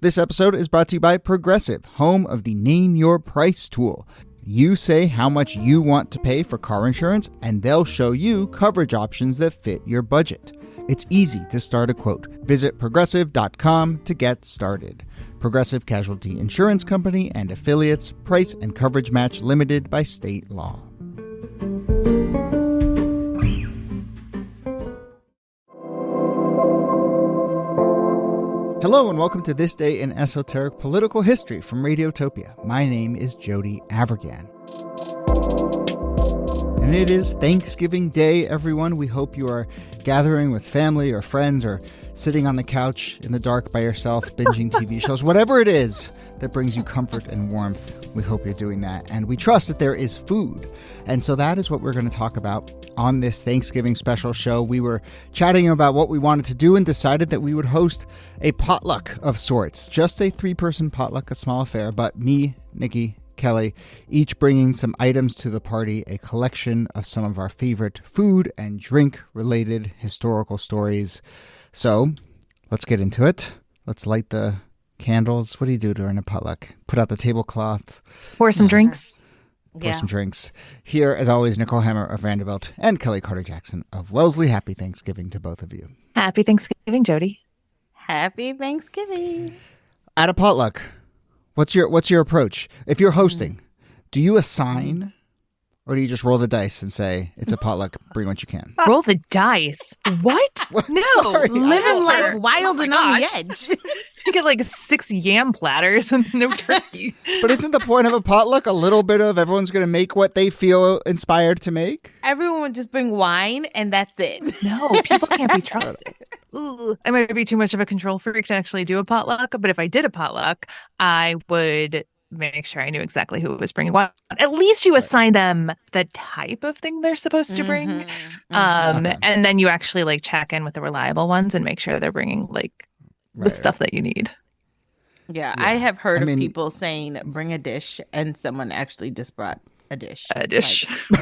This episode is brought to you by Progressive, home of the Name Your Price tool. You say how much you want to pay for car insurance, and they'll show you coverage options that fit your budget. It's easy to start a quote. Visit Progressive.com to get started. Progressive Casualty Insurance Company and Affiliates. Price and coverage match limited by state law. Hello and welcome to This Day in Esoteric Political History from Radiotopia. My name is Jody Avergan. And it is Thanksgiving Day, everyone. We hope you are gathering with family or friends or sitting on the couch in the dark by yourself, binging TV shows, whatever it is that brings you comfort and warmth. We hope you're doing that. And we trust that there is food. And so that is what we're going to talk about on this Thanksgiving special show. We were chatting about what we wanted to do and decided that we would host a potluck of sorts. Just a 3-person potluck, a small affair, but me, NIki, Kellie, each bringing some items to the party, a collection of some of our favorite food and drink related historical stories. So let's get into it. Let's light the candles. What do you do during a potluck? Put out the tablecloth. Pour some drinks. Pour some drinks. Here, as always, Nicole Hammer of Vanderbilt and Kellie Carter-Jackson of Wellesley. Happy Thanksgiving to both of you. Happy Thanksgiving, Jody. Happy Thanksgiving. At a potluck, what's your approach? If you're hosting, do you assign or do you just roll the dice and say, it's a potluck, bring what you can? Roll the dice? What? No. Sorry, Living life wild and on the edge. You get like 6 yam platters and no turkey. But isn't the point of a potluck a little bit of everyone's going to make what they feel inspired to make? Everyone would just bring wine and that's it. No, people can't be trusted. Ooh, I might be too much of a control freak to actually do a potluck, but if I did a potluck, I would make sure I knew exactly who was bringing what. At least you assign them the type of thing they're supposed to bring. And then you actually like check in with the reliable ones and make sure they're bringing like the stuff that you need. Yeah, I have heard of people saying bring a dish and someone actually just brought a dish. Like,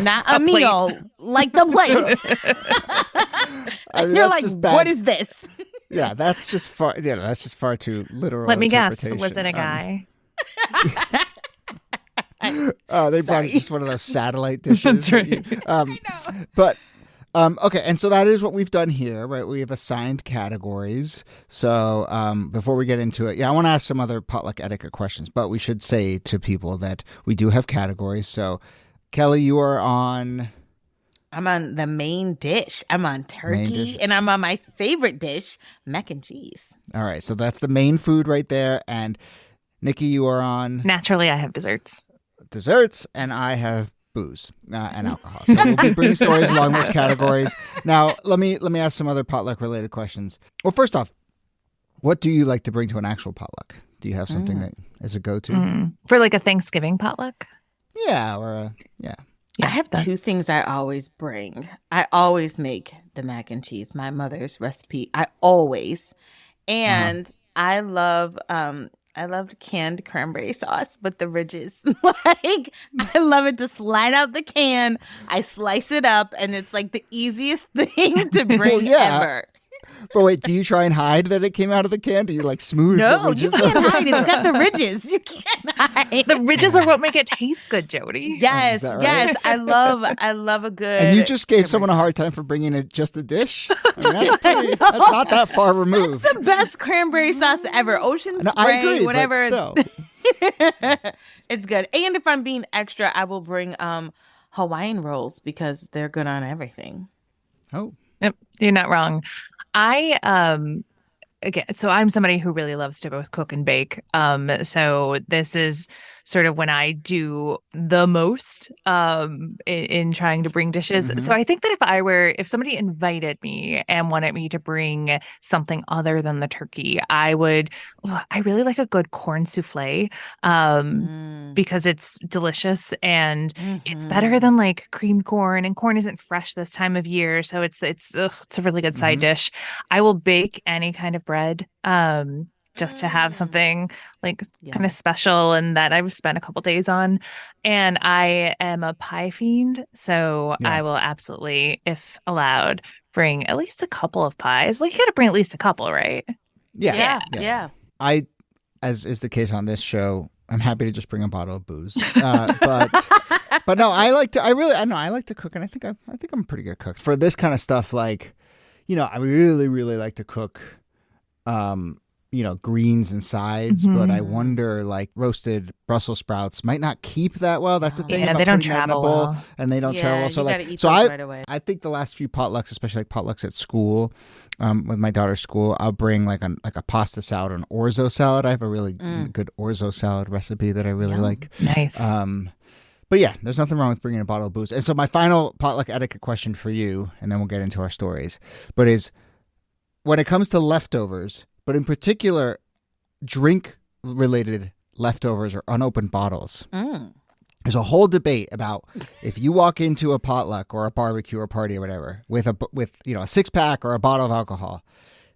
not a meal, like the plate. And you're like, what is this? Yeah, that's just far too literal. Let me guess, was it a guy? They brought just one of those satellite dishes. That's right. Okay, and so that is what we've done here, right? We have assigned categories. So before we get into it, I want to ask some other potluck etiquette questions, but we should say to people that we do have categories. So, Kellie, you are on... I'm on the main dish. I'm on turkey, and I'm on my favorite dish, mac and cheese. All right, so that's the main food right there. And NIki, you are on... Naturally, I have desserts. And I have booze and alcohol. So we'll be bringing stories along those categories. Now, let me ask some other potluck-related questions. Well, first off, what do you like to bring to an actual potluck? Do you have something that is a go-to? For like a Thanksgiving potluck? Yeah, I have 2 things I always bring. I always make the mac and cheese, my mother's recipe. And I love canned cranberry sauce with the ridges. Like, I love it to slide out the can. I slice it up, and it's like the easiest thing to bring ever. But wait, do you try and hide that it came out of the can? Do you like smooth the ridges? No, you can't hide. It's got the ridges. You can't hide. The ridges are what make it taste good, Jody. Yes, right? yes. I love a good... And you just gave someone a hard time for bringing it just a dish? I mean, that's not that far removed. It's the best cranberry sauce ever. Ocean Spray, I agree, whatever. But still. It's good. And if I'm being extra, I will bring Hawaiian rolls because they're good on everything. Oh. Yep, you're not wrong. So I'm somebody who really loves to both cook and bake. So this is sort of when I do the most in trying to bring dishes. Mm-hmm. So I think that if somebody invited me and wanted me to bring something other than the turkey, I really like a good corn souffle because it's delicious and it's better than like creamed corn, and corn isn't fresh this time of year. So it's a really good side dish. I will bake any kind of bread. Just to have something like kind of special and that I've spent a couple days on. And I am a pie fiend, so I will absolutely, if allowed, bring at least a couple of pies. Like, you got to bring at least a couple, right? Yeah. I as is the case on this show, I'm happy to just bring a bottle of booze. But no, I like to cook, and I think I'm a pretty good cook for this kind of stuff. Like, I really, really like to cook, greens and sides, but I wonder, like, roasted Brussels sprouts might not keep that well. That's the thing. Yeah, about they don't putting that in a travel bowl, well. and they don't travel well. So right away. I think the last few potlucks, especially like potlucks at school, with my daughter's school, I'll bring like a pasta salad or an orzo salad. I have a really good orzo salad recipe that I really like. Nice. But yeah, there's nothing wrong with bringing a bottle of booze. And so my final potluck etiquette question for you, and then we'll get into our stories, but is when it comes to leftovers, but in particular, drink-related leftovers or unopened bottles. There's a whole debate about if you walk into a potluck or a barbecue or party or whatever with a 6-pack or a bottle of alcohol,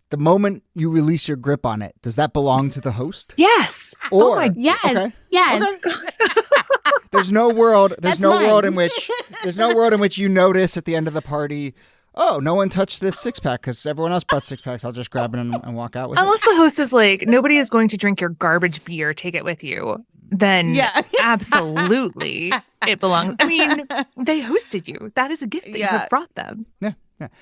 the moment you release your grip on it, does that belong to the host? Yes. Or Yes. okay. Yes. Okay. There's no world in which you notice at the end of the party, oh, no one touched this 6-pack because everyone else brought 6-packs. I'll just grab it and walk out with it. Unless the host is like, nobody is going to drink your garbage beer, take it with you. Then absolutely it belongs. I mean, they hosted you. That is a gift that you have brought them. Yeah.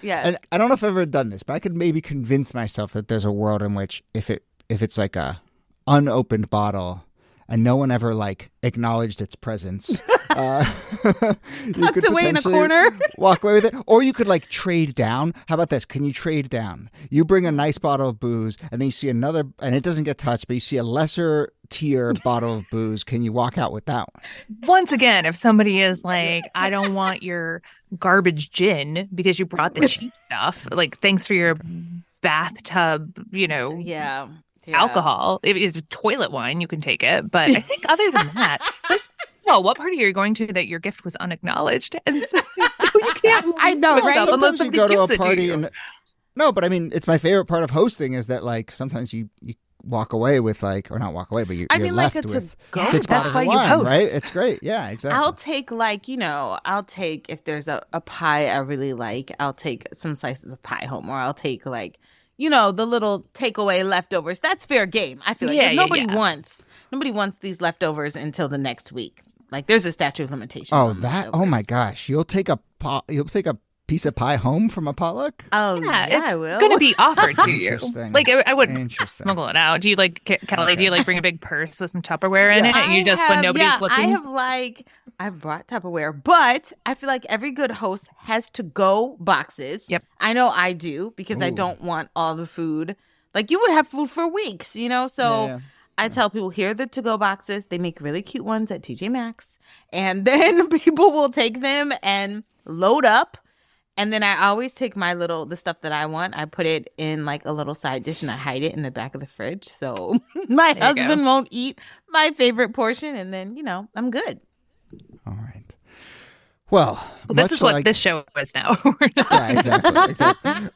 Yes. And I don't know if I've ever done this, but I could maybe convince myself that there's a world in which if it's like a unopened bottle and no one ever like acknowledged its presence, you could away in a corner, walk away with it, or you could like trade down. How about this? Can you trade down? You bring a nice bottle of booze, and then you see another, and it doesn't get touched, but you see a lesser tier bottle of booze. Can you walk out with that one? Once again, if somebody is like, I don't want your garbage gin because you brought the cheap stuff, like, thanks for your bathtub, alcohol. If it's toilet wine, you can take it. But I think other than that, what party are you going to that your gift was unacknowledged? And so you can't. I know, right? Sometimes you go to a party and no, but I mean, it's my favorite part of hosting is that like sometimes you walk away with like, or not walk away, but you're left with 6 bottles of wine, right? It's great. Yeah, exactly. I'll take if there's a pie I really like, I'll take some slices of pie home, or I'll take like, the little takeaway leftovers. That's fair game. I feel like nobody wants these leftovers until the next week. Like there's a statute of limitations. Oh my gosh. You'll take a piece of pie home from a potluck? Oh yeah, I will. It's going to be offered to you. Like I wouldn't smuggle it out. Do you like, Kellie? Do you like bring a big purse with some Tupperware in it? And you just when nobody's looking. I've brought Tupperware, but I feel like every good host has to-go boxes. Yep. I know I do because I don't want all the food. Like you would have food for weeks, So I tell people here are the to-go boxes. They make really cute ones at TJ Maxx, and then people will take them and load up. And then I always take the stuff that I want. I put it in like a little side dish and I hide it in the back of the fridge. So my husband won't eat my favorite portion. And then, I'm good. All right. Well, this is what this show is now. Yeah, exactly.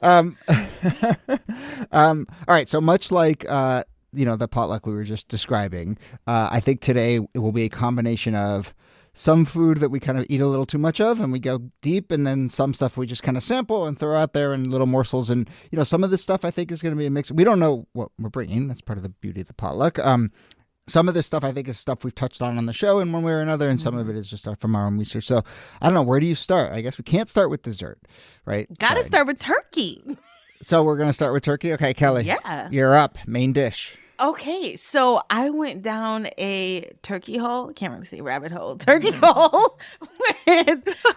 All right. So much like, the potluck we were just describing, I think today it will be a combination of some food that we kind of eat a little too much of and we go deep, and then some stuff we just kind of sample and throw out there in little morsels. And, some of this stuff I think is going to be a mix. We don't know what we're bringing. That's part of the beauty of the potluck. Some of this stuff I think is stuff we've touched on the show in one way or another, and some of it is just from our own research. So I don't know, where do you start? I guess we can't start with dessert, right? Got to start with turkey. So we're going to start with turkey? Okay, Kellie. Yeah. You're up. Main dish. Okay, so I went down a turkey hole. Can't really say rabbit hole. Turkey hole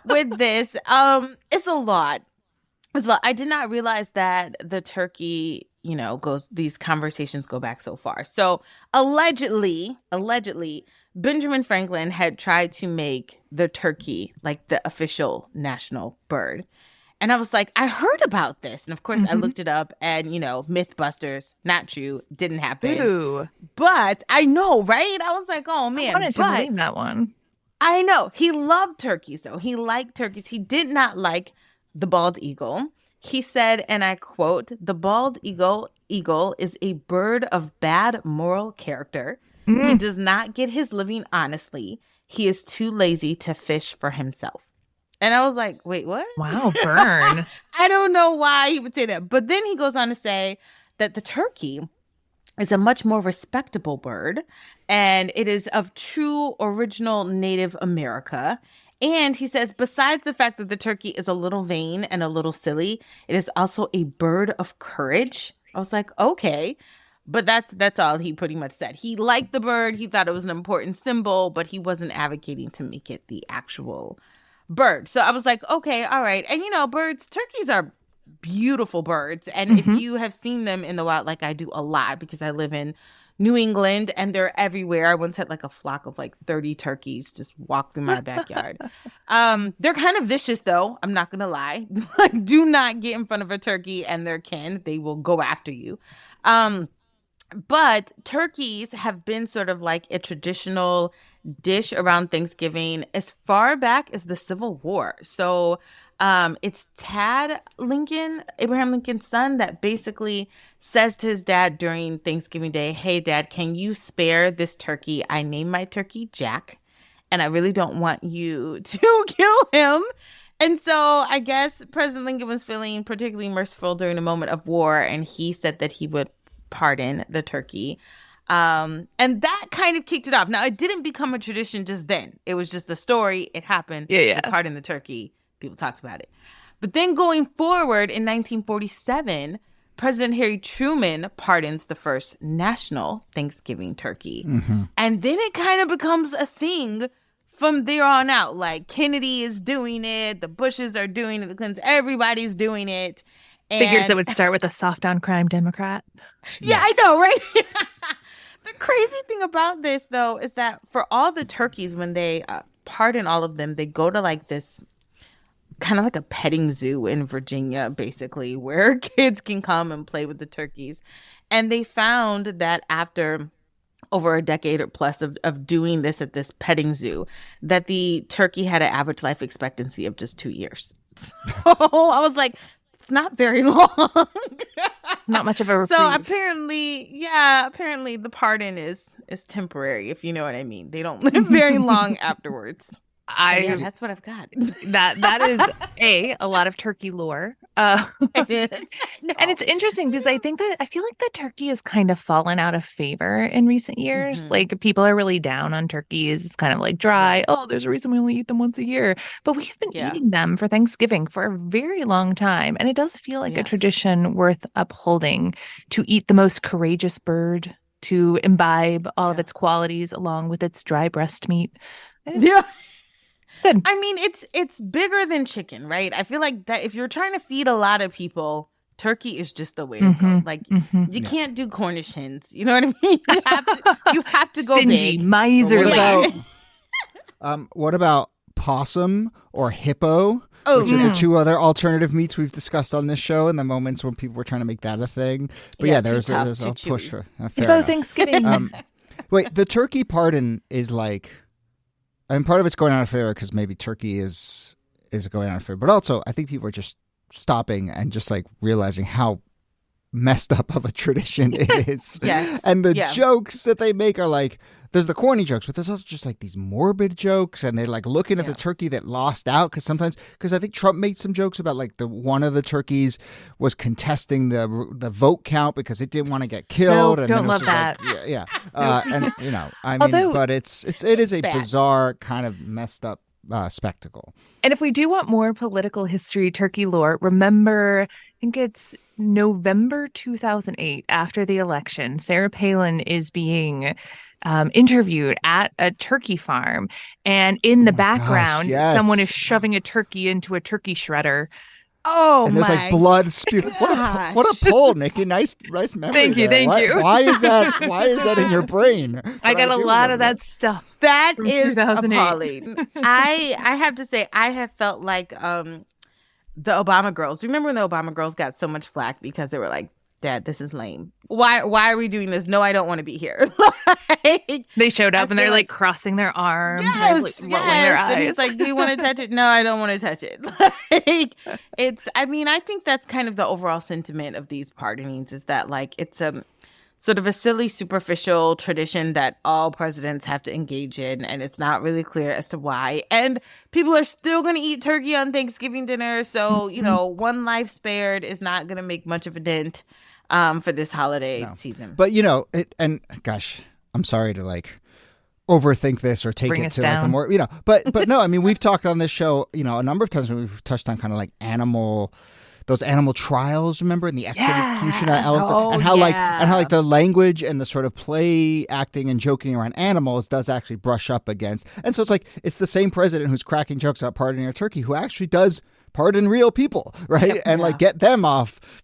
with this. It's a lot. I did not realize that the turkey, these conversations go back so far. So allegedly, Benjamin Franklin had tried to make the turkey like the official national bird. And I was like, I heard about this. And of course, I looked it up and, Mythbusters, not true, didn't happen. Ooh. But I know, right? I was like, oh, man. I wanted to believe that one. I know. He loved turkeys, though. He liked turkeys. He did not like the bald eagle. He said, and I quote, "The bald eagle is a bird of bad moral character. He does not get his living honestly. He is too lazy to fish for himself." And I was like, wait, what? Wow, burn. I don't know why he would say that. But then he goes on to say that the turkey is a much more respectable bird, and it is of true original Native America. And he says, besides the fact that the turkey is a little vain and a little silly, it is also a bird of courage. I was like, okay. But that's all he pretty much said. He liked the bird. He thought it was an important symbol, but he wasn't advocating to make it the actual bird. So I was like, okay, all right. And, turkeys are beautiful birds. And if you have seen them in the wild, like I do a lot because I live in New England and they're everywhere. I once had like a flock of like 30 turkeys just walk through my backyard. They're kind of vicious though. I'm not going to lie. Like, do not get in front of a turkey and their kin. They will go after you. But turkeys have been sort of like a traditional dish around Thanksgiving as far back as the Civil War. So it's Tad Lincoln, Abraham Lincoln's son, that basically says to his dad during Thanksgiving Day, hey, Dad, can you spare this turkey? I named my turkey Jack, and I really don't want you to kill him. And so I guess President Lincoln was feeling particularly merciful during a moment of war, and he said that he would pardon the turkey. And that kind of kicked it off. Now, it didn't become a tradition just then. It was just a story. It happened. Yeah. Pardon the turkey. People talked about it. But then going forward in 1947, President Harry Truman pardons the first national Thanksgiving turkey. And then it kind of becomes a thing from there on out. Like Kennedy is doing it. The Bushes are doing it. The Clintons, everybody's doing it. Figures it would start with a soft on crime Democrat. Yeah, yes. I know, right? The crazy thing about this, though, is that for all the turkeys, when they pardon all of them, they go to like this kind of like a petting zoo in Virginia, basically, where kids can come and play with the turkeys. And they found that after over a decade or plus of doing this at this petting zoo, that the turkey had an average life expectancy of just 2 years. So I was like, it's not very long. It's not much of a reprieve. So apparently the pardon is temporary, if you know what I mean. They don't live very long afterwards. That's what I've got. That is a lot of turkey lore. It is. And it's interesting because I feel like the turkey has kind of fallen out of favor in recent years. Like people are really down on turkeys. It's kind of like dry. Oh, there's a reason we only eat them once a year. But we have been eating them for Thanksgiving for a very long time. And it does feel like a tradition worth upholding, to eat the most courageous bird, to imbibe all of its qualities along with its dry breast meat. Yeah. Good. I mean, it's bigger than chicken, right? I feel like that if you're trying to feed a lot of people, turkey is just the way to go. Like you can't do Cornish hens. You know what I mean? You have to go stingy, big. miserly. What about possum or hippo? Which are the two other alternative meats we've discussed on this show in the moments when people were trying to make that a thing. But there's a push for Hippo Thanksgiving. Wait, the turkey pardon is like, I mean, part of it's going out of favor because maybe turkey is going out of favor, but also I think people are just stopping and just like realizing how messed up of a tradition it is. Yes. And the jokes that they make are like, there's the corny jokes, but there's also just like these morbid jokes, and they're like looking at the turkey that lost out because I think Trump made some jokes about like one of the turkeys was contesting the vote count because it didn't want to get killed. No, and don't then it was love that. Like, and I mean, but it is a bizarre kind of messed up spectacle. And if we do want more political history, turkey lore, remember, I think it's November 2008, after the election, Sarah Palin is being interviewed at a turkey farm, and in the background, someone is shoving a turkey into a turkey shredder. Oh, and there's like blood spewing. What a pull, NIki! Nice memory. Thank you. Why is that in your brain? I got a lot of that stuff. That is appalling. I have to say, I have felt like the Obama girls. Do you remember when the Obama girls got so much flack because they were like, Dad, this is lame. Why are we doing this? No, I don't want to be here. They showed up and they're like crossing their arms, yes, like, rolling their eyes. And it's like, do you want to touch it? No, I don't want to touch it. I think that's kind of the overall sentiment of these pardonings, is that like it's a sort of a silly, superficial tradition that all presidents have to engage in, and it's not really clear as to why. And people are still going to eat turkey on Thanksgiving dinner, so one life spared is not going to make much of a dent. for this holiday season. But and gosh, I'm sorry to like overthink this or take Bring it us to like a down. more, but no, I mean, we've talked on this show, a number of times when we've touched on kind of like those animal trials, remember, and the execution of elephant, and how like the language and the sort of play acting and joking around animals does actually brush up against. And so it's the same president who's cracking jokes about pardoning a turkey who actually does pardon real people, right? And like get them off,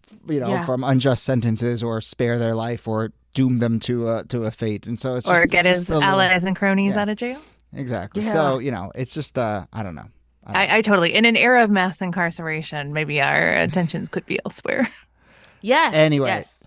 from unjust sentences or spare their life or doom them to a fate. And so it's just, or get his allies and cronies out of jail. Exactly. Yeah. So, it's just, I don't know. I totally, in an era of mass incarceration, maybe our attentions could be elsewhere. Yes. Anyway, yes.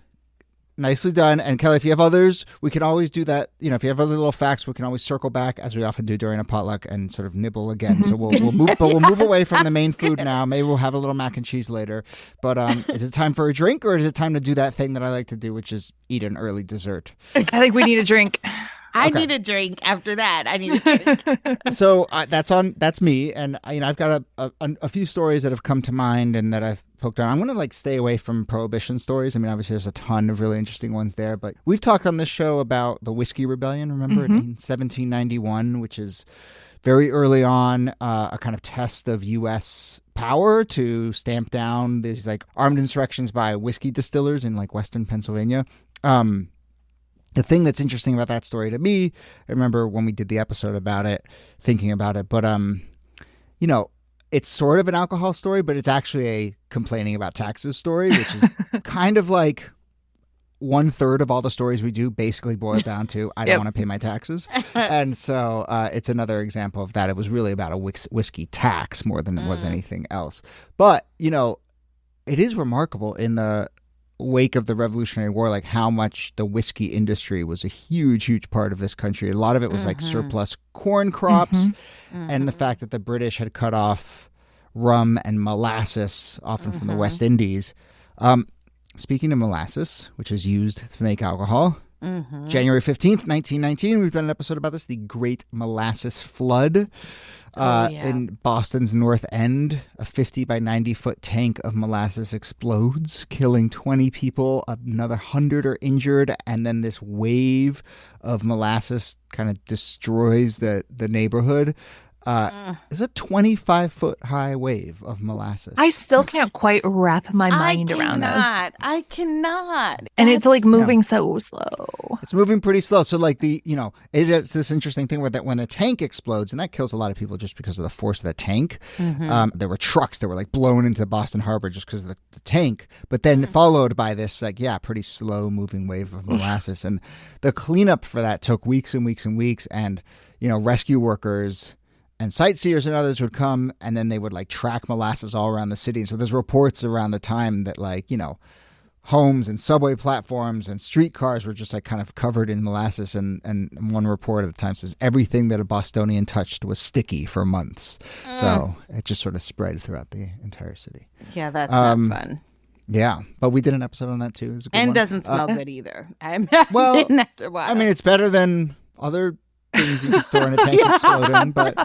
Nicely done. And Kellie, if you have others, we can always do that. If you have other little facts, we can always circle back as we often do during a potluck and sort of nibble again. So we'll move, but we'll move away from the main food now. Maybe we'll have a little mac and cheese later. But is it time for a drink, or is it time to do that thing that I like to do, which is eat an early dessert? I think we need a drink. I need a drink after that. I need a drink. So that's me. And I've got a few stories that have come to mind and that I've poked on. I'm going to like stay away from prohibition stories. I mean, obviously there's a ton of really interesting ones there, but we've talked on this show about the Whiskey Rebellion, remember, in 1791, which is very early on a kind of test of U.S. power to stamp down these like armed insurrections by whiskey distillers in like Western Pennsylvania. The thing that's interesting about that story to me, I remember when we did the episode about it, thinking about it, but, it's sort of an alcohol story, but it's actually a complaining about taxes story, which is kind of like 1/3 of all the stories we do basically boil down to, I don't want to pay my taxes. And so it's another example of that. It was really about a whiskey tax more than it was anything else. But, it is remarkable in the wake of the Revolutionary War, like how much the whiskey industry was a huge part of this country. A lot of it was like surplus corn crops and the fact that the British had cut off rum and molasses, often from the West Indies. Speaking of molasses, which is used to make alcohol, January 15th, 1919, we've done an episode about this, the Great Molasses Flood. In Boston's North End, a 50 by 90 foot tank of molasses explodes, killing 20 people. Another 100 are injured, and then this wave of molasses kind of destroys the neighborhood. It's a 25-foot high wave of molasses. I still can't quite wrap my mind around this. I cannot. And it's like moving so slow. It's moving pretty slow. So like it's this interesting thing where that when the tank explodes, and that kills a lot of people just because of the force of the tank. There were trucks that were like blown into Boston Harbor just because of the tank, but then followed by this pretty slow moving wave of molasses. And the cleanup for that took weeks and weeks and weeks. And, rescue workers and sightseers and others would come, and then they would like track molasses all around the city. So there's reports around the time that homes and subway platforms and streetcars were just like kind of covered in molasses. And one report at the time says everything that a Bostonian touched was sticky for months. So it just sort of spread throughout the entire city. Yeah, that's not fun. Yeah, but we did an episode on that too. It was a good and one. Doesn't smell good either. I imagine after a while. I mean, it's better than other things you can store in a tank exploding, but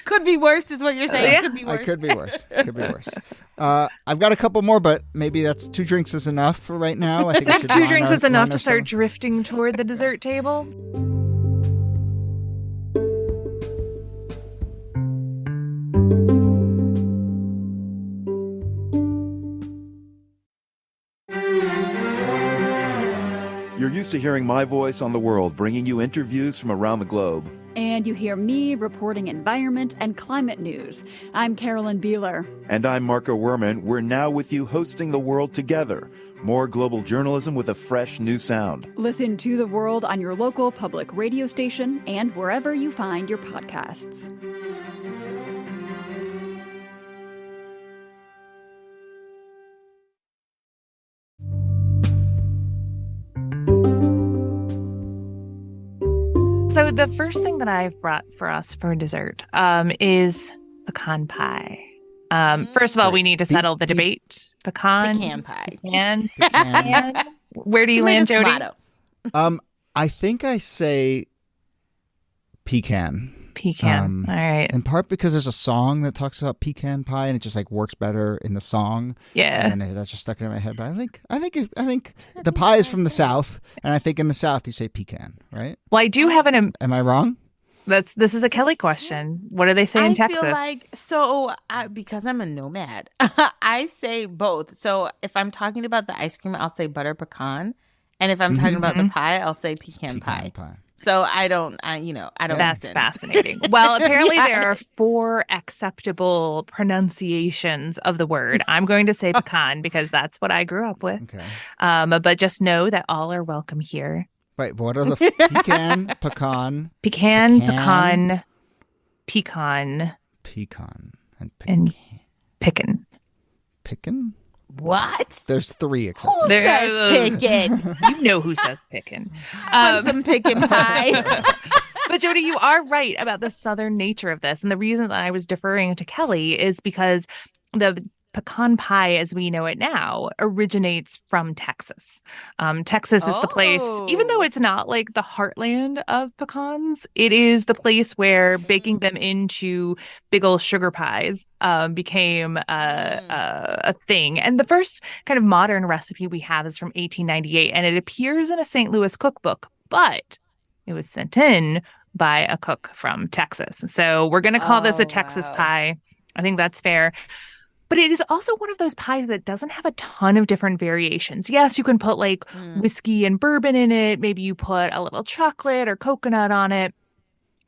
could be worse is what you're saying. Could be worse. It could be worse. I've got a couple more, but maybe that's 2 drinks is enough for right now. I think we should 2 drinks is enough to start drifting toward the dessert table. You're used to hearing my voice on the world, bringing you interviews from around the globe. And you hear me reporting environment and climate news. I'm Carolyn Beeler. And I'm Marco Werman. We're now with you hosting the world together. More global journalism with a fresh new sound. Listen to The World on your local public radio station and wherever you find your podcasts. So the first thing that I've brought for us for dessert is pecan pie. First of all, we need to settle the debate. Pecan pie. Pecan. Where do you land, Jody? I think I say pecan. Pecan. All right. In part because there's a song that talks about pecan pie, and it just like works better in the song. Yeah. And then that's just stuck in my head. But I think the pie is from the South, and I think in the South you say pecan, right? Well, I do have Am I wrong? This is a Kellie question. What do they say in Texas? I feel like because I'm a nomad, I say both. So if I'm talking about the ice cream, I'll say butter pecan, and if I'm talking about the pie, I'll say pecan pie. So I don't. That's fascinating. Well, apparently there are 4 acceptable pronunciations of the word. I'm going to say pecan because that's what I grew up with. Okay. But just know that all are welcome here. Wait, what are the pecan, pecan, and pickin'? Pickin'? What? There's 3 exceptions. Who says pickin'? You know who says pickin'. Some pickin' pie. But Jody, you are right about the Southern nature of this. And the reason that I was deferring to Kellie is because the pecan pie, as we know it now, originates from Texas. Texas is the place, even though it's not like the heartland of pecans, it is the place where baking them into big old sugar pies became a thing. And the first kind of modern recipe we have is from 1898, and it appears in a St. Louis cookbook, but it was sent in by a cook from Texas. So we're going to call this a Texas pie. I think that's fair. But it is also one of those pies that doesn't have a ton of different variations. Yes, you can put like whiskey and bourbon in it. Maybe you put a little chocolate or coconut on it.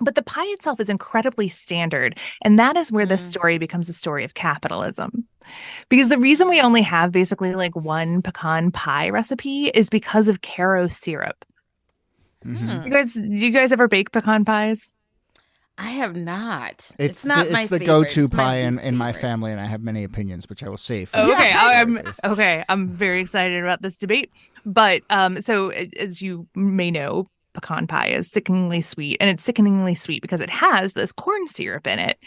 But the pie itself is incredibly standard. And that is where this story becomes a story of capitalism. Because the reason we only have basically like one pecan pie recipe is because of Caro syrup. Mm-hmm. You guys ever bake pecan pies? I have not. It's not my It's the favorite. go-to It's my pie least in my favorite. family, and I have many opinions, which I will save. For Okay, I'm very excited about this debate. But so as you may know, pecan pie is sickeningly sweet, and it's sickeningly sweet because it has this corn syrup in it.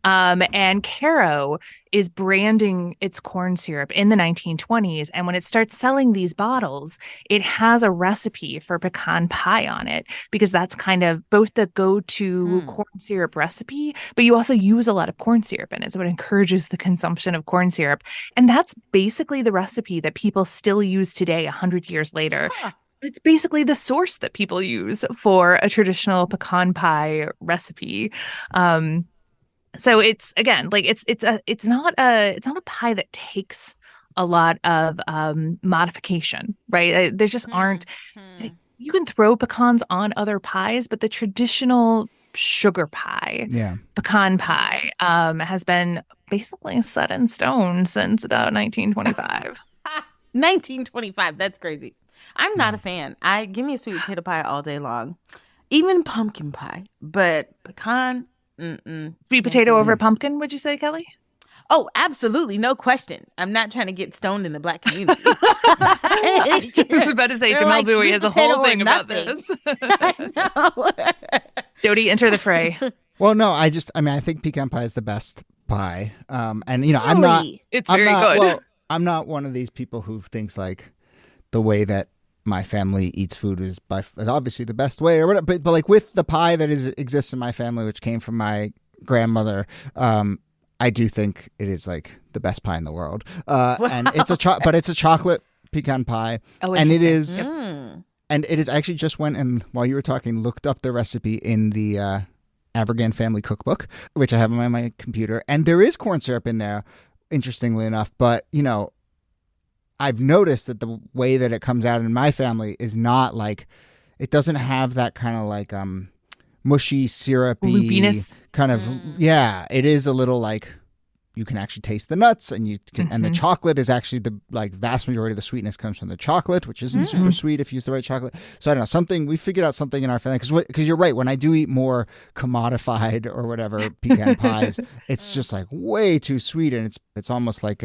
And Caro is branding its corn syrup in the 1920s, and when it starts selling these bottles, it has a recipe for pecan pie on it because that's kind of both the go-to corn syrup recipe, but you also use a lot of corn syrup in it, so it encourages the consumption of corn syrup, and that's basically the recipe that people still use today 100 years later. It's basically the source that people use for a traditional pecan pie recipe. So it's again like it's not a pie that takes a lot of modification, right? There just aren't. You can throw pecans on other pies, but the traditional sugar pie, pecan pie, has been basically set in stone since about 1925. 1925. That's crazy. I'm not a fan. Give me a sweet potato pie all day long, even pumpkin pie. But pecan, Sweet potato over pumpkin, would you say, Kellie? Oh, absolutely, no question. I'm not trying to get stoned in the Black community. I was about to say, They're Jamal like, Bowie sweet has a whole potato or thing about nothing. this. I know. Jody, enter the fray. Well, no, I think pecan pie is the best pie. And you know, It's very good. Well, I'm not one of these people who thinks like the way that my family eats food is obviously the best way or whatever. But like with the pie that exists in my family, which came from my grandmother, I do think it is like the best pie in the world. And it's but it's a chocolate pecan pie. Oh, and it is, interesting. and it is actually just went and while you were talking, looked up the recipe in the Avergan family cookbook, which I have on my computer. And there is corn syrup in there, interestingly enough. But, you know, I've noticed that the way that it comes out in my family is not like, it doesn't have that kind of like mushy, syrupy loopiness kind of, it is a little like, you can actually taste the nuts and you can, and the chocolate is actually the like vast majority of the sweetness comes from the chocolate, which isn't super sweet if you use the right chocolate. So I don't know, we figured out something in our family because you're right. When I do eat more commodified or whatever pecan pies, it's just like way too sweet. And it's almost like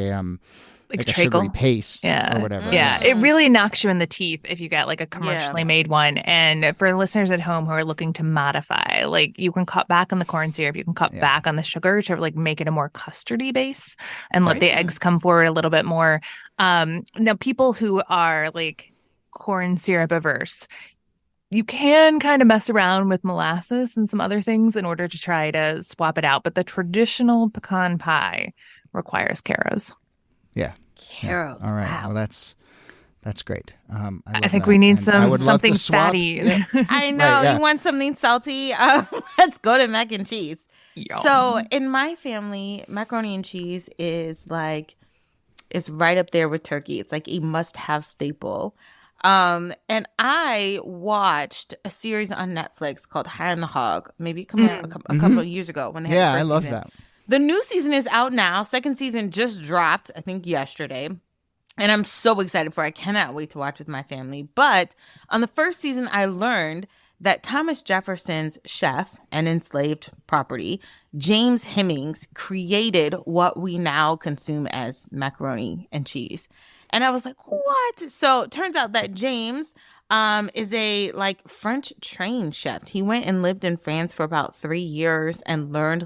like a sugary paste or whatever. Yeah, it really knocks you in the teeth if you get like a commercially made one. And for listeners at home who are looking to modify, like you can cut back on the corn syrup, you can cut back on the sugar to like make it a more custardy base and let the eggs come forward a little bit more. Now, people who are like corn syrup averse, you can kind of mess around with molasses and some other things in order to try to swap it out. But the traditional pecan pie requires Caro's. Yeah. Caro's. All right. Wow. Well, that's great. I think we need something fatty. I know. Right, yeah. You want something salty? Let's go to mac and cheese. Yum. So in my family, macaroni and cheese is right up there with turkey. It's like a must-have staple. And I watched a series on Netflix called High on the Hog, maybe coming out a couple of years ago when they had the first I love season. that. The new season is out now. Second season just dropped, I think, yesterday. And I'm so excited for it. I cannot wait to watch with my family. But on the first season, I learned that Thomas Jefferson's chef and enslaved property, James Hemings, created what we now consume as macaroni and cheese. And I was like, what? So it turns out that James is a French trained chef. He went and lived in France for about 3 years and learned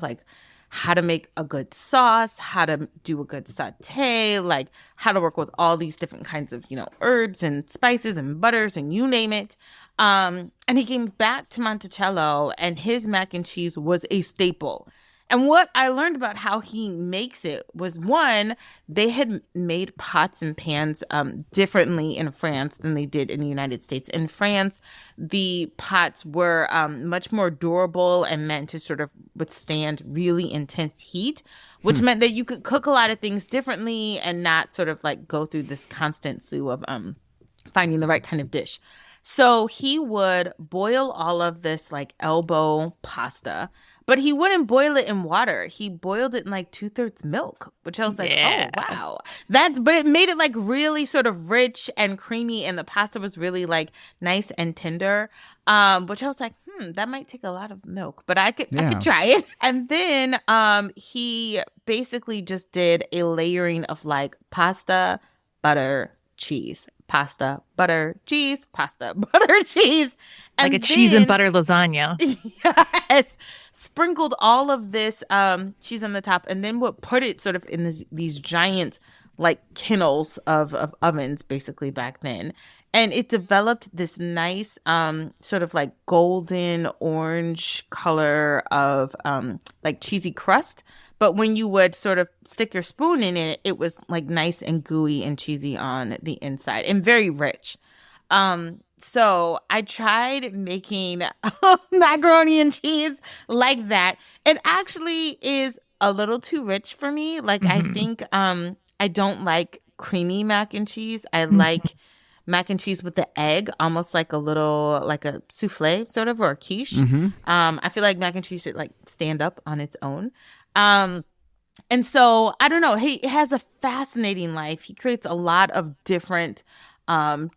how to make a good sauce, how to do a good saute, how to work with all these different kinds of, herbs and spices and butters and you name it. And he came back to Monticello and his mac and cheese was a staple. And what I learned about how he makes it was, one, they had made pots and pans differently in France than they did in the United States. In France, the pots were much more durable and meant to sort of withstand really intense heat, which meant that you could cook a lot of things differently and not sort of go through this constant slew of finding the right kind of dish. So he would boil all of this elbow pasta, but he wouldn't boil it in water. He boiled it in 2/3 milk, which I was like, oh, wow. But it made it really sort of rich and creamy, and the pasta was really nice and tender, which I was like, that might take a lot of milk, but I could try it. And then he basically just did a layering of pasta, butter, cheese. Pasta, butter, cheese, pasta, butter, cheese. And a cheese and butter lasagna. Yes. Sprinkled all of this cheese on the top and then would put it sort of in these giant kennels of ovens basically back then. And it developed this nice sort of golden orange color of cheesy crust. But when you would sort of stick your spoon in it, it was nice and gooey and cheesy on the inside and very rich. So I tried making macaroni and cheese like that. It actually is a little too rich for me. I think I don't like creamy mac and cheese. I like mac and cheese with the egg, almost like a souffle sort of, or a quiche. I feel like mac and cheese should stand up on its own. And so I don't know, he has a fascinating life. He creates a lot of different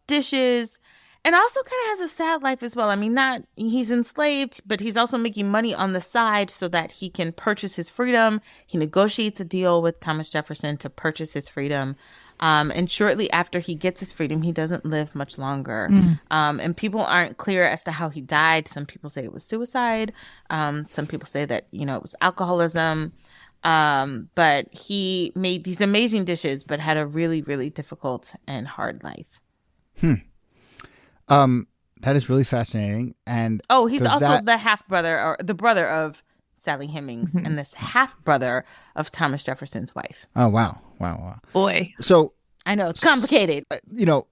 dishes, and also kind of has a sad life as well. I mean, he's enslaved, but he's also making money on the side so that he can purchase his freedom. He negotiates a deal with Thomas Jefferson to purchase his freedom. And shortly after he gets his freedom, he doesn't live much longer. And people aren't clear as to how he died. Some people say it was suicide. Some people say that, it was alcoholism. But he made these amazing dishes, but had a really, really difficult and hard life. That is really fascinating. And he's also the half brother, or the brother of Sally Hemings, and this half brother of Thomas Jefferson's wife. Oh, wow. Boy. So I know it's complicated.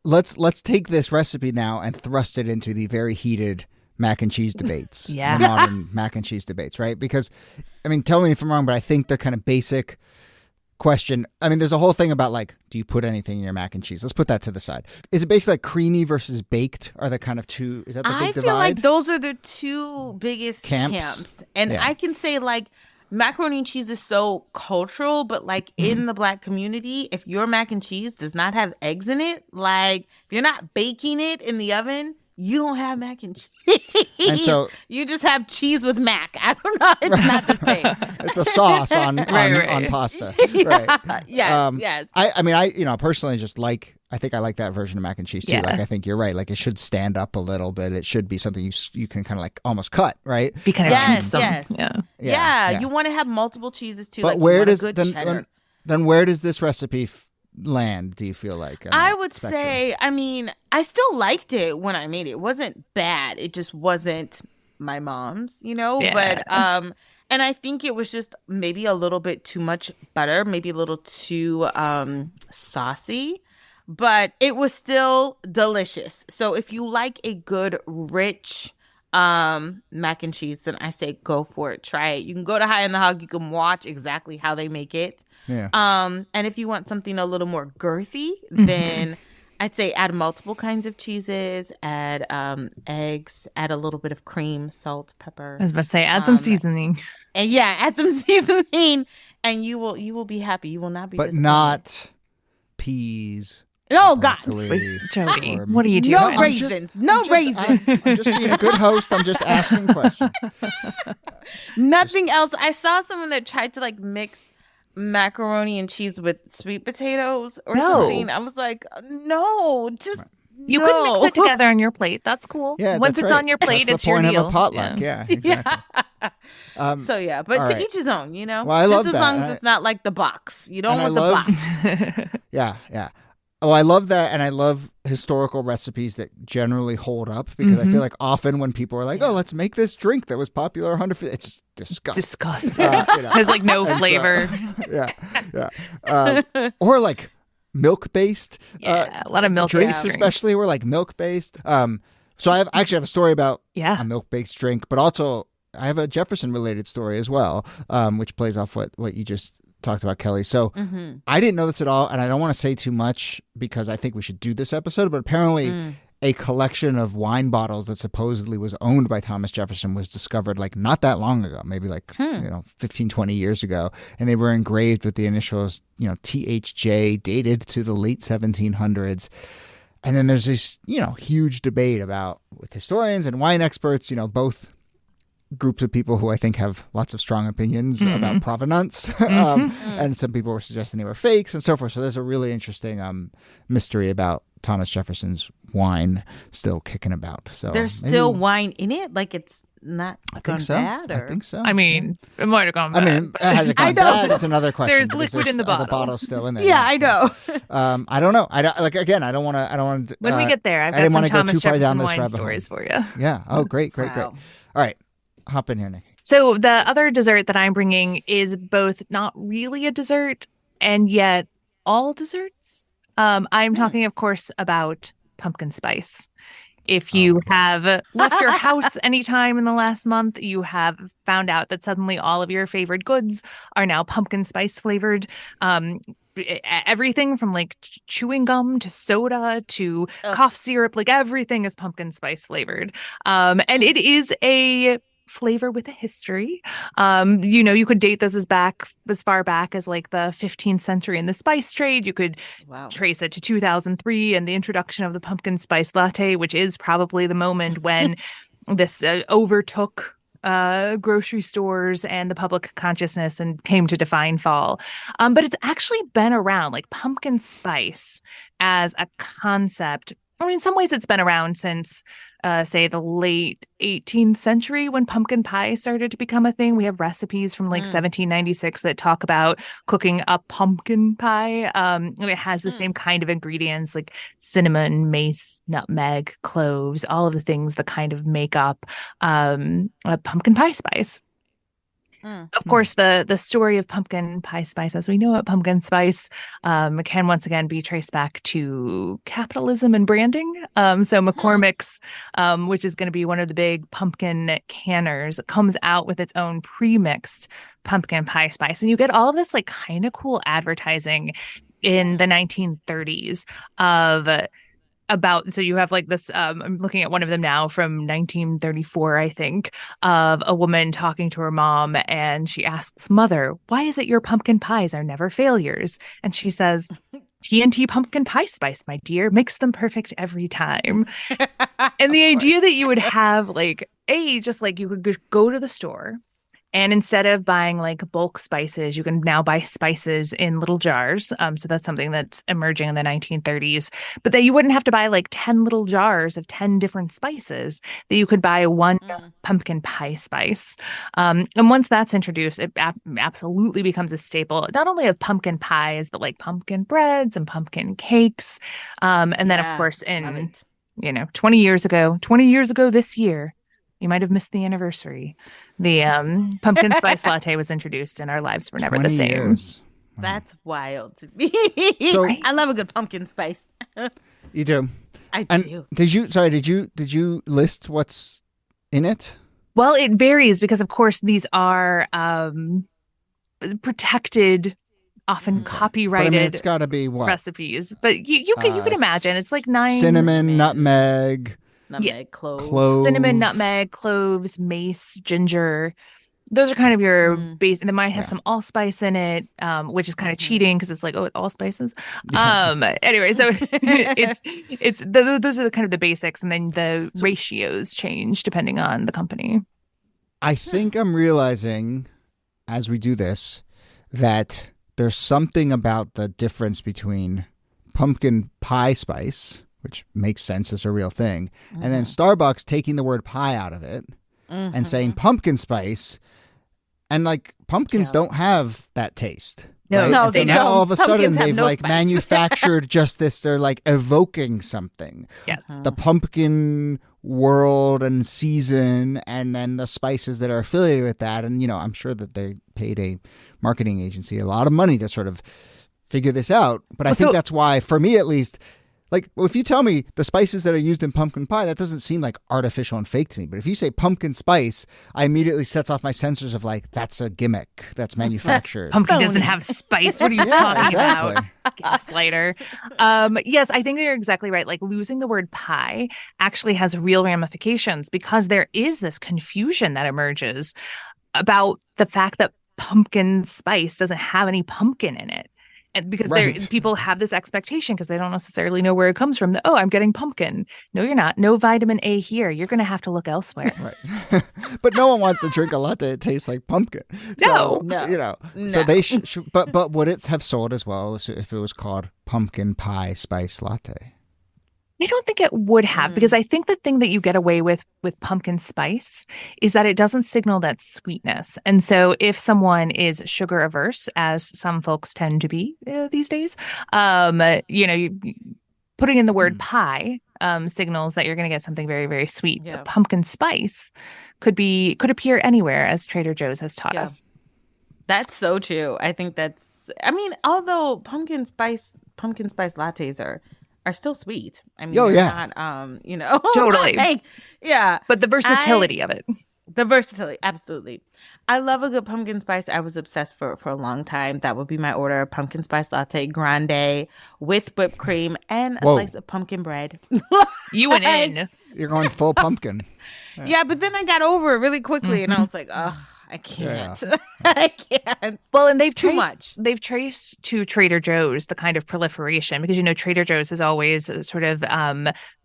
Let's take this recipe now and thrust it into the very heated mac and cheese debates. Yeah. The modern mac and cheese debates, right? Because, tell me if I'm wrong, but I think the kind of basic question, there's a whole thing about do you put anything in your mac and cheese? Let's put that to the side. Is it basically creamy versus baked? Are the kind of two, is that the big divide? I feel like those are the two biggest camps. And I can say macaroni and cheese is so cultural, but in the Black community, if your mac and cheese does not have eggs in it, if you're not baking it in the oven, you don't have mac and cheese. And so you just have cheese with mac. I don't know. It's not the same. It's a sauce on pasta. Right. Yes. I personally just I think I like that version of mac and cheese too. Yeah. I think you're right. It should stand up a little bit. It should be something you can kind of almost cut, right? Be kind of toothsome. Yes. Yeah. You want to have multiple cheeses too. But where does then where does this recipe land, do you feel like? I would spectrum? say, I mean, I still liked it when I made it. It wasn't bad. It just wasn't my mom's, you know? Yeah. But and I think it was just maybe a little bit too much butter, maybe a little too saucy, but it was still delicious. So if you like a good rich mac and cheese, then I say go for it. Try it. You can go to High on the Hog. You can watch exactly how they make it. Yeah. And if you want something a little more girthy, then I'd say add multiple kinds of cheeses, add eggs, add a little bit of cream, salt, pepper. I was about to say, add some seasoning. And yeah, add some seasoning, and you will be happy. You will not be But disappointed. not peas. Oh God. broccoli, Jody, or- what are you doing? No I'm raisins. just- I'm just being a good host. I'm just asking questions. Nothing else. I saw someone that tried to like mix macaroni and cheese with sweet potatoes or No. something. I was like, no, just You no. could mix it together on your plate. That's cool. Yeah, Once that's it's right. on your plate, That's it's the point your meal. of a potluck. Yeah, exactly. So yeah, but all to right. each his own, you know. Well, I just love as that. long as And it's not like the box. You don't and want I the love- box. Yeah. Oh, I love that, and I love historical recipes that generally hold up because I feel like often when people are like, "Oh, let's make this drink that was popular 100," it's disgusting. Disgusting. You know. Has like no And so- flavor. yeah. Or like milk based. Yeah, a lot of milk drinks, drinks. especially were like milk based. So I actually have a story about Yeah. a milk based drink, but also I have a Jefferson related story as well, which plays off what you just talked about, Kellie. So I didn't know this at all, and I don't want to say too much because I think we should do this episode, but apparently a collection of wine bottles that supposedly was owned by Thomas Jefferson was discovered like not that long ago, maybe like 15, 20 years ago, and they were engraved with the initials, THJ, dated to the late 1700s. And then there's this, huge debate with historians and wine experts, both groups of people who I think have lots of strong opinions about provenance. And some people were suggesting they were fakes and so forth. So there's a really interesting mystery about Thomas Jefferson's wine still kicking about. So There's maybe- still wine in it, like it's not I gone think so. bad. Or... I think so. I mean, it might have gone bad. Has it gone I know. bad? It's another question. There's because liquid in the are bottle. bottle's still in there. Yeah, I know. I don't know. I don't want to. When we get there, I've I got didn't some want to go Thomas too far Jefferson down this wine rabbit hole. stories for you. Yeah. Oh, great. Wow. All right. Hop in here, Nikki. So the other dessert that I'm bringing is both not really a dessert and yet all desserts. I'm talking, of course, about pumpkin spice. If you have left your house anytime in the last month, you have found out that suddenly all of your favorite goods are now pumpkin spice flavored. Everything from like chewing gum to soda to cough syrup, like everything is pumpkin spice flavored. And it is a flavor with a history. You could date this as far back as like the 15th century in the spice trade. You could trace it to 2003 and the introduction of the pumpkin spice latte, which is probably the moment when this overtook grocery stores and the public consciousness and came to define fall. But it's actually been around, like pumpkin spice as a concept. I mean, in some ways it's been around since, say, the late 18th century when pumpkin pie started to become a thing. We have recipes from like 1796 that talk about cooking a pumpkin pie. And it has the same kind of ingredients like cinnamon, mace, nutmeg, cloves, all of the things that kind of make up a pumpkin pie spice. Of course, the story of pumpkin pie spice, as we know it, pumpkin spice can once again be traced back to capitalism and branding. So McCormick's, which is going to be one of the big pumpkin canners, comes out with its own pre-mixed pumpkin pie spice. And you get all of this like kind of cool advertising in the 1930s so you have like this, I'm looking at one of them now from 1934, I think, of a woman talking to her mom, and she asks, "Mother, why is it your pumpkin pies are never failures?" And she says, "TNT pumpkin pie spice, my dear, makes them perfect every time." And the idea that you would have like, just like you could go to the store, And instead of buying like bulk spices, you can now buy spices in little jars. So that's something that's emerging in the 1930s. But that you wouldn't have to buy like 10 little jars of 10 different spices, that you could buy one pumpkin pie spice. And once that's introduced, it absolutely becomes a staple, not only of pumpkin pies, but like pumpkin breads and pumpkin cakes. And then, of course, in 20 years ago this year, you might have missed the anniversary. The pumpkin spice latte was introduced, and our lives were never the same. Years. That's wild to me. So, I love a good pumpkin spice. You do. I do. Did you list what's in it? Well, it varies because, of course, these are protected, often copyrighted. But, I mean, it's got to be what recipes. But you can imagine it's like 9 cinnamon, nutmeg. Cloves. Cinnamon, nutmeg, cloves, mace, ginger. Those are kind of your base. And they might have some allspice in it, which is kind of cheating because it's like, oh, it's allspices. Anyway, so those are the kind of the basics, and then the ratios change depending on the company. I think I'm realizing as we do this that there's something about the difference between pumpkin pie spice, which makes sense as a real thing, and then Starbucks taking the word pie out of it and saying pumpkin spice, and like pumpkins don't have that taste. No, right? no, they now don't. All of a sudden they've no like spice. manufactured just this. They're like evoking something. Yes. The pumpkin world and season, and then the spices that are affiliated with that. And, I'm sure that they paid a marketing agency a lot of money to sort of figure this out. But I think that's why, for me at least, like, if you tell me the spices that are used in pumpkin pie, that doesn't seem like artificial and fake to me. But if you say pumpkin spice, I immediately sets off my sensors of like, that's a gimmick. That's manufactured. Pumpkin doesn't have spice. What are you talking about? Gaslighter. Yes, I think you're exactly right. Like, losing the word pie actually has real ramifications because there is this confusion that emerges about the fact that pumpkin spice doesn't have any pumpkin in it. And because people have this expectation because they don't necessarily know where it comes from. I'm getting pumpkin. No, you're not. No vitamin A here. You're going to have to look elsewhere. Right. But no one wants to drink a latte that tastes like pumpkin. No. So they should. But would it have sold as well if it was called pumpkin pie spice latte? I don't think it would have, because I think the thing that you get away with pumpkin spice is that it doesn't signal that sweetness. And so if someone is sugar averse, as some folks tend to be these days, putting in the word pie signals that you're going to get something very, very sweet. Yeah. But pumpkin spice could appear anywhere, as Trader Joe's has taught us. That's so true. I think although pumpkin spice lattes are still sweet. I mean, not, totally. But the versatility of it. The versatility, absolutely. I love a good pumpkin spice. I was obsessed for a long time. That would be my order: pumpkin spice latte grande with whipped cream and a slice of pumpkin bread. You went in. You're going full pumpkin. Yeah, but then I got over it really quickly, and I was like, ugh. I can't. Yeah. I can't. Well, and they've traced to Trader Joe's the kind of proliferation because, Trader Joe's has always sort of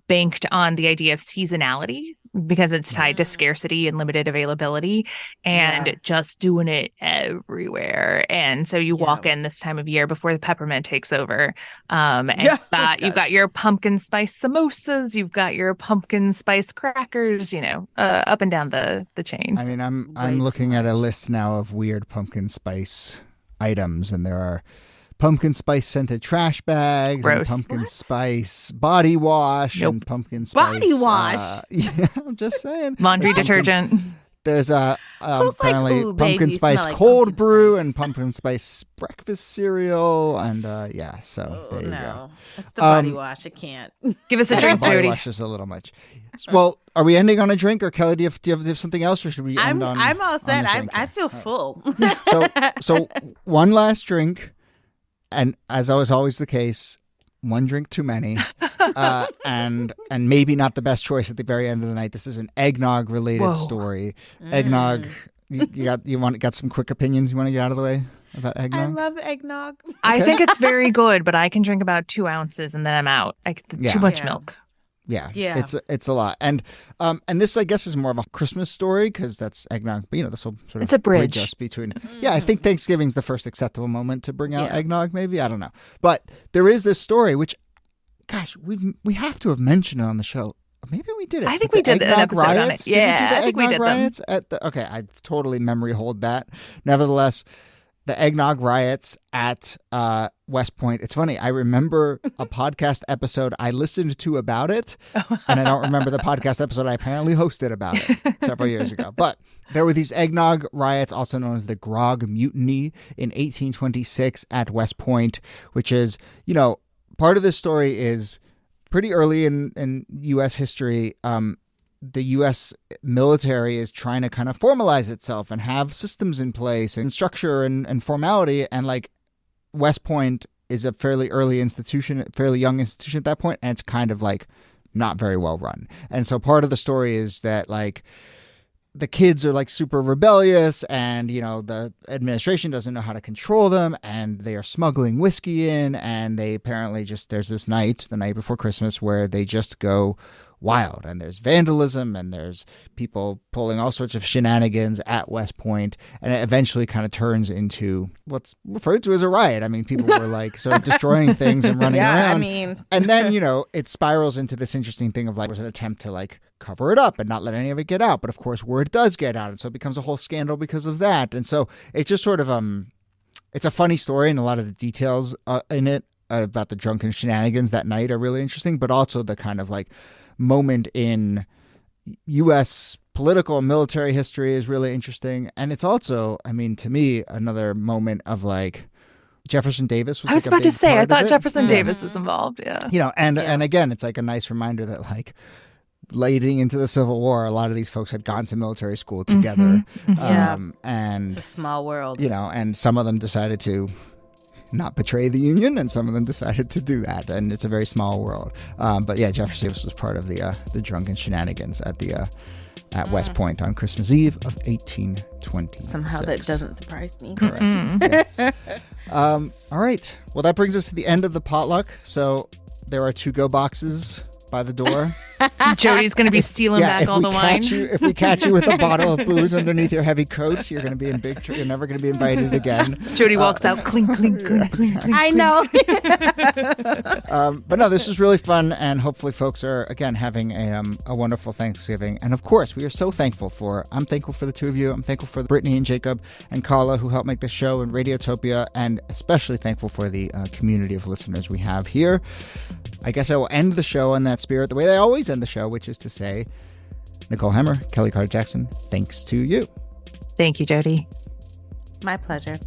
banked on the idea of seasonality because it's tied to scarcity and limited availability and just doing it everywhere. And so you walk in this time of year before the peppermint takes over. You've got your pumpkin spice samosas, you've got your pumpkin spice crackers, up and down the chain. I mean, I'm looking at a list now of weird pumpkin spice items, and there are pumpkin spice scented trash bags, and pumpkin spice body wash, and pumpkin spice body wash. I'm just saying. Laundry detergent. There's apparently pumpkin spice cold brew and pumpkin spice breakfast cereal, and there you go. It's the body wash. I can't. Give us a drink, Body Jody. wash is a little much. Well, are we ending on a drink, or Kelly? Do you have something else, or should we end on? I'm all set. I feel full. So one last drink. And as was always the case, one drink too many, and maybe not the best choice at the very end of the night. This is an eggnog related story. Eggnog, you got some quick opinions you want to get out of the way about eggnog? I love eggnog. I think it's very good, but I can drink about 2 ounces and then I'm out. Too much milk. Yeah, Yeah. it's a lot, and this I guess is more of a Christmas story because that's eggnog. But this will sort of It's a bridge. us between. Yeah, I think Thanksgiving's the first acceptable moment to bring out Yeah. eggnog. Maybe I don't know, but there is this story which, gosh, we have to have mentioned it on the show. Maybe we did it. I think The we did an eggnog episode on it. riots? Did we do Yeah, the I think we eggnog did them. riots okay, I totally memory hold that. Nevertheless, the eggnog riots at West Point. It's funny. I remember a podcast episode I listened to about it, and I don't remember the podcast episode I apparently hosted about it several years ago. But there were these eggnog riots, also known as the Grog Mutiny, in 1826 at West Point, which is, part of this story is pretty early in U.S. history. The U.S. military is trying to kind of formalize itself and have systems in place and structure and formality. And like West Point is a fairly early institution, fairly young institution at that point, and it's kind of like not very well run. And so part of the story is that like the kids are like super rebellious and, the administration doesn't know how to control them and they are smuggling whiskey in, and they apparently there's this night, the night before Christmas, where they just go wild, and there's vandalism and there's people pulling all sorts of shenanigans at West Point, and it eventually kind of turns into what's referred to as a riot. I mean, people were like sort of destroying things and running around. And then, it spirals into this interesting thing of like, was an attempt to like cover it up and not let any of it get out. But of course, word does get out, and so it becomes a whole scandal because of that. And so it's just sort of it's a funny story, and a lot of the details in it about the drunken shenanigans that night are really interesting, but also the kind of like moment in U.S. political and military history is really interesting. And it's also, I mean, to me, another moment of like Jefferson Davis was I was like, about to say, I thought it. Jefferson Davis was involved. Yeah. And again, it's like a nice reminder that like leading into the Civil War, a lot of these folks had gone to military school together. Yeah. And It's a small world. And some of them decided to not betray the Union, and some of them decided to do that, and it's a very small world. But yeah, Jefferson Davis was part of the drunken shenanigans at West Point on Christmas Eve of 1820. Somehow that doesn't surprise me. Correct. Yes. All right. Well, that brings us to the end of the potluck. So there are to-go boxes by the door. Jody's going to be stealing back all the wine. If we catch you with a bottle of booze underneath your heavy coat, you're going to be in big trouble. You're never going to be invited again. Jody walks out, clink, clink, clink, clink, clink. I know. But no, this was really fun, and hopefully folks are, again, having a wonderful Thanksgiving. And of course, we are so thankful I'm thankful for the two of you. I'm thankful for Brittany and Jacob and Carla, who helped make this show, and Radiotopia, and especially thankful for the community of listeners we have here. I guess I will end the show in that spirit, the way I always end the show, which is to say, Nicole Hemmer, Kellie Carter-Jackson, thanks to you. Thank you, Jody. My pleasure.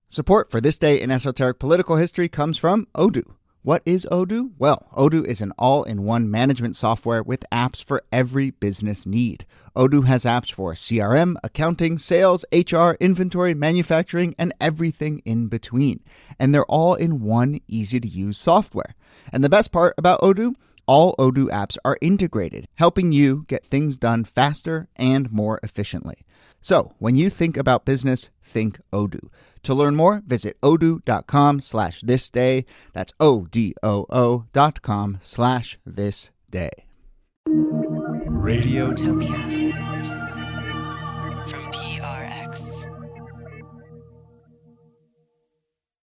Support for This Day in Esoteric Political History comes from Odoo. What is Odoo? Well, Odoo is an all-in-one management software with apps for every business need. Odoo has apps for CRM, accounting, sales, HR, inventory, manufacturing, and everything in between. And they're all in one easy-to-use software. And the best part about Odoo? All Odoo apps are integrated, helping you get things done faster and more efficiently. So, when you think about business, think Odoo. To learn more, visit odoo.com/thisday. That's odoo.com/thisday. Radiotopia. From